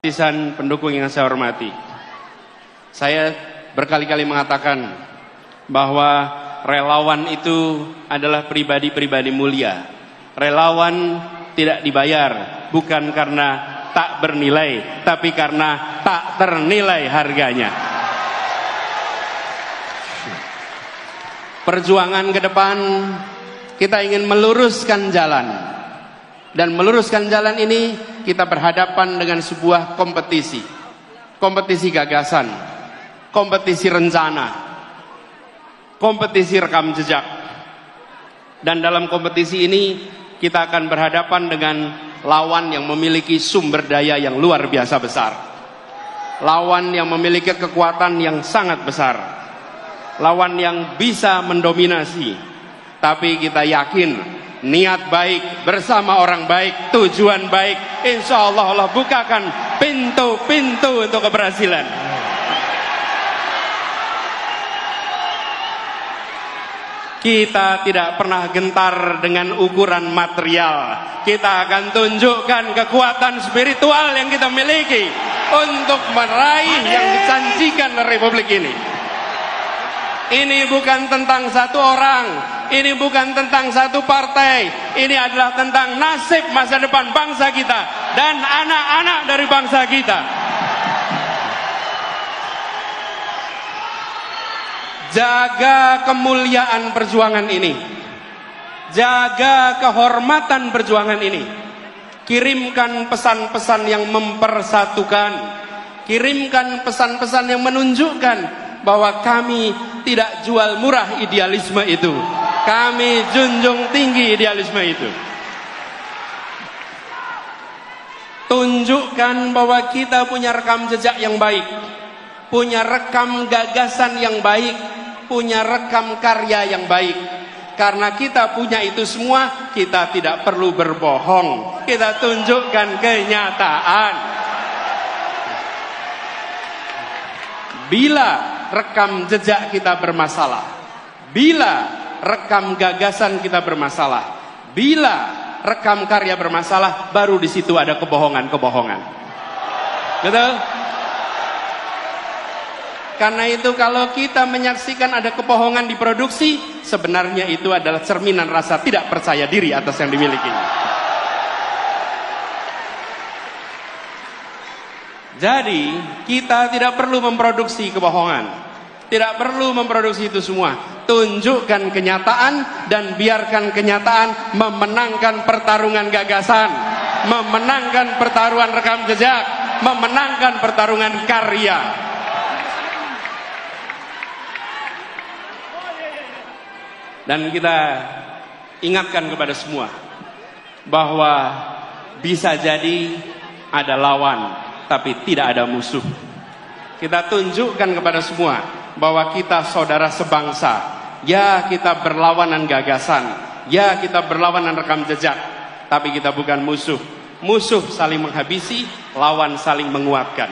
Simpatisan pendukung yang saya hormati, saya berkali-kali mengatakan bahwa relawan itu adalah pribadi-pribadi mulia. Relawan tidak dibayar bukan karena tak bernilai, tapi karena tak ternilai harganya. Perjuangan ke depan kita ingin meluruskan jalan. Dan meluruskan jalan ini kita berhadapan dengan sebuah kompetisi. Kompetisi gagasan, kompetisi rencana, kompetisi rekam jejak. Dan dalam kompetisi ini kita akan berhadapan dengan lawan yang memiliki sumber daya yang luar biasa besar. Lawan yang memiliki kekuatan yang sangat besar. Lawan yang bisa mendominasi. Tapi kita yakin niat baik bersama orang baik, tujuan baik, insya Allah Allah bukakan pintu-pintu untuk keberhasilan. Kita tidak pernah gentar dengan ukuran material. Kita akan tunjukkan kekuatan spiritual yang kita miliki untuk meraih yang dijanjikan Republik ini. Ini bukan tentang satu orang, ini bukan tentang satu partai, ini adalah tentang nasib masa depan bangsa kita dan anak-anak dari bangsa kita. Jaga kemuliaan perjuangan ini, jaga kehormatan perjuangan ini. Kirimkan pesan-pesan yang mempersatukan, kirimkan pesan-pesan yang menunjukkan bahwa kami tidak jual murah idealisme itu. Kami junjung tinggi idealisme itu. Tunjukkan bahwa kita punya rekam jejak yang baik, punya rekam gagasan yang baik, punya rekam karya yang baik. Karena kita punya itu semua, kita tidak perlu berbohong. Kita tunjukkan kenyataan. Bila rekam jejak kita bermasalah, bila rekam gagasan kita bermasalah, bila rekam karya bermasalah, baru di situ ada kebohongan-kebohongan. Betul? Karena itu kalau kita menyaksikan ada kebohongan diproduksi, sebenarnya itu adalah cerminan rasa tidak percaya diri atas yang dimiliki. Jadi kita tidak perlu memproduksi kebohongan, tidak perlu memproduksi itu semua. Tunjukkan kenyataan dan biarkan kenyataan memenangkan pertarungan gagasan, memenangkan pertarungan rekam jejak, memenangkan pertarungan karya. Dan kita ingatkan kepada semua bahwa bisa jadi ada lawan tapi tidak ada musuh. Kita tunjukkan kepada semua bahwa kita saudara sebangsa. Ya, kita berlawanan gagasan, ya, kita berlawanan rekam jejak, tapi kita bukan musuh. Musuh saling menghabisi, lawan saling menguatkan.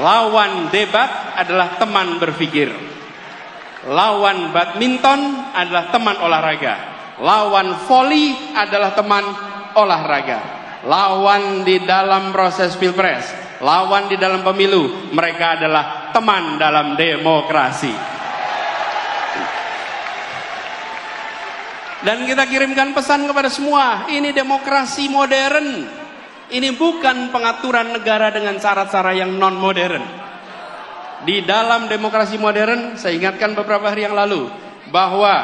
Lawan debat adalah teman berpikir. Lawan badminton adalah teman olahraga. Lawan voli adalah teman olahraga. Lawan di dalam proses pilpres, lawan di dalam pemilu, mereka adalah teman dalam demokrasi. Dan kita kirimkan pesan kepada semua, ini demokrasi modern. Ini bukan pengaturan negara dengan cara-cara yang non modern. Di dalam demokrasi modern, saya ingatkan beberapa hari yang lalu, bahwa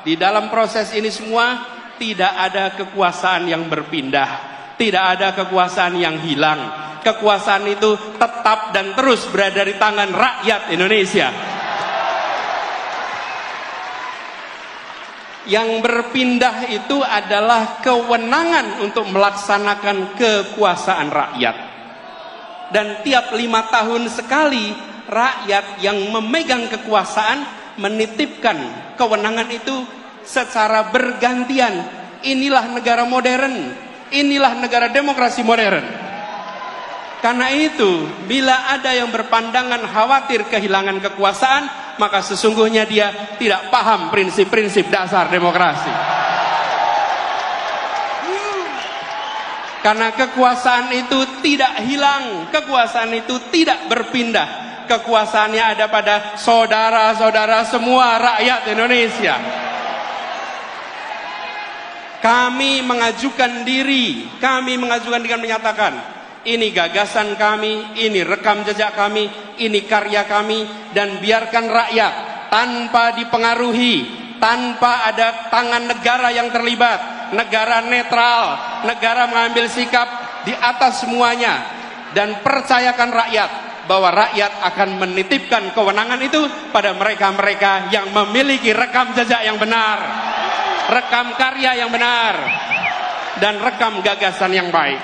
di dalam proses ini semua tidak ada kekuasaan yang berpindah. Tidak ada kekuasaan yang hilang. Kekuasaan itu tetap dan terus berada di tangan rakyat Indonesia. Yang berpindah itu adalah kewenangan untuk melaksanakan kekuasaan rakyat. Dan tiap 5 tahun sekali rakyat yang memegang kekuasaan menitipkan kewenangan itu secara bergantian. Inilah negara modern. Inilah negara demokrasi modern. Karena itu, bila ada yang berpandangan khawatir kehilangan kekuasaan, maka sesungguhnya dia tidak paham prinsip-prinsip dasar demokrasi. Karena kekuasaan itu tidak hilang, kekuasaan itu tidak berpindah. Kekuasaannya ada pada saudara-saudara semua rakyat Indonesia. Kami mengajukan diri, dengan menyatakan, ini gagasan kami, ini rekam jejak kami, ini karya kami, dan biarkan rakyat tanpa dipengaruhi, tanpa ada tangan negara yang terlibat, negara netral, negara mengambil sikap di atas semuanya, dan percayakan rakyat bahwa rakyat akan menitipkan kewenangan itu pada mereka-mereka yang memiliki rekam jejak yang benar, rekam karya yang benar, dan rekam gagasan yang baik.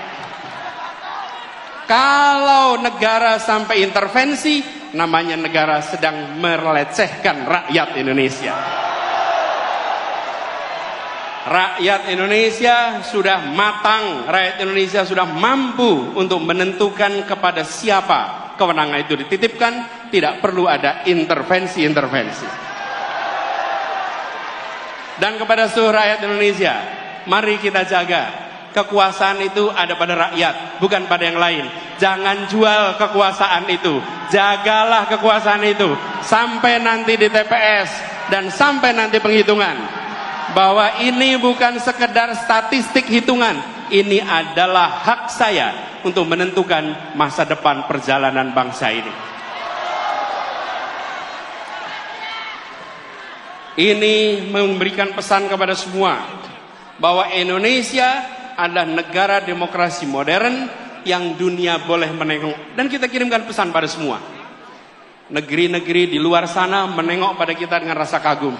Kalau negara sampai intervensi, namanya negara sedang melecehkan rakyat Indonesia. Rakyat Indonesia sudah matang, rakyat Indonesia sudah mampu untuk menentukan kepada siapa kewenangan itu dititipkan, tidak perlu ada intervensi-intervensi. Dan kepada seluruh rakyat Indonesia, mari kita jaga kekuasaan itu ada pada rakyat, bukan pada yang lain. Jangan jual kekuasaan itu, jagalah kekuasaan itu sampai nanti di TPS dan sampai nanti penghitungan, bahwa ini bukan sekedar statistik hitungan, ini adalah hak saya untuk menentukan masa depan perjalanan bangsa ini. Ini memberikan pesan kepada semua bahwa Indonesia adalah negara demokrasi modern yang dunia boleh menengok. Dan kita kirimkan pesan pada semua. Negeri-negeri di luar sana menengok pada kita dengan rasa kagum.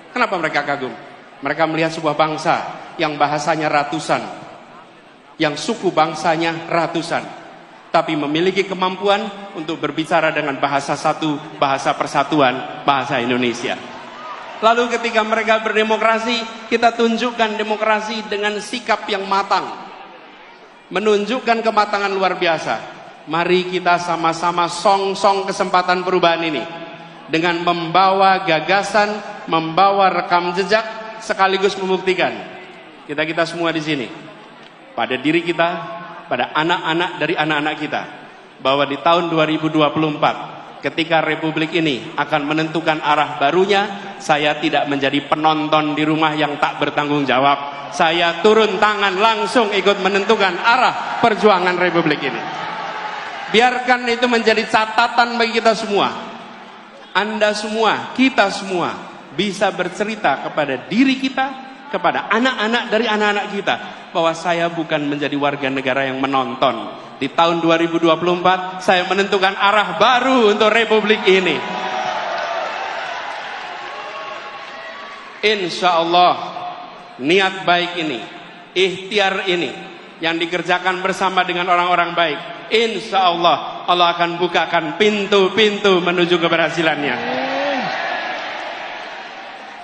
Kenapa mereka kagum? Mereka melihat sebuah bangsa yang bahasanya ratusan, yang suku bangsanya ratusan, tapi memiliki kemampuan untuk berbicara dengan bahasa satu, bahasa persatuan, bahasa Indonesia. Lalu ketika mereka berdemokrasi, kita tunjukkan demokrasi dengan sikap yang matang, menunjukkan kematangan luar biasa. Mari kita sama-sama song-song kesempatan perubahan ini dengan membawa gagasan, membawa rekam jejak, sekaligus membuktikan kita semua di sini, pada diri kita, pada anak-anak dari anak-anak kita, bahwa di tahun 2024 ketika Republik ini akan menentukan arah barunya, saya tidak menjadi penonton di rumah yang tak bertanggung jawab. Saya turun tangan langsung ikut menentukan arah perjuangan Republik ini. Biarkan itu menjadi catatan bagi kita semua. Anda semua, kita semua bisa bercerita kepada diri kita, kepada anak-anak dari anak-anak kita, bahwa saya bukan menjadi warga negara yang menonton. Di tahun 2024 saya menentukan arah baru untuk Republik ini. Insya Allah niat baik ini, ikhtiar ini yang dikerjakan bersama dengan orang-orang baik, insya Allah Allah akan bukakan pintu-pintu menuju keberhasilannya.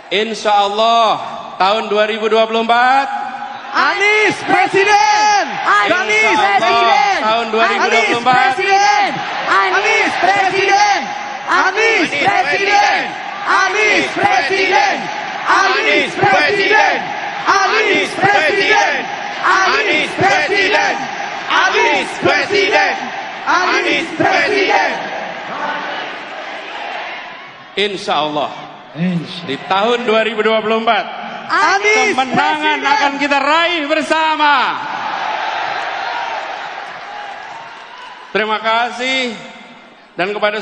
Insya Allah tahun 2024 Anies Presiden! Anies Presiden! Tahun 2024 Anies Presiden! Anies Presiden! Anies Presiden! Anies Presiden! Anies Presiden! Anies Presiden! Anies Presiden! Anies Presiden! Anies Presiden! Insya Allah di tahun 2024 kemenangan akan kita raih bersama. Terima kasih dan kepada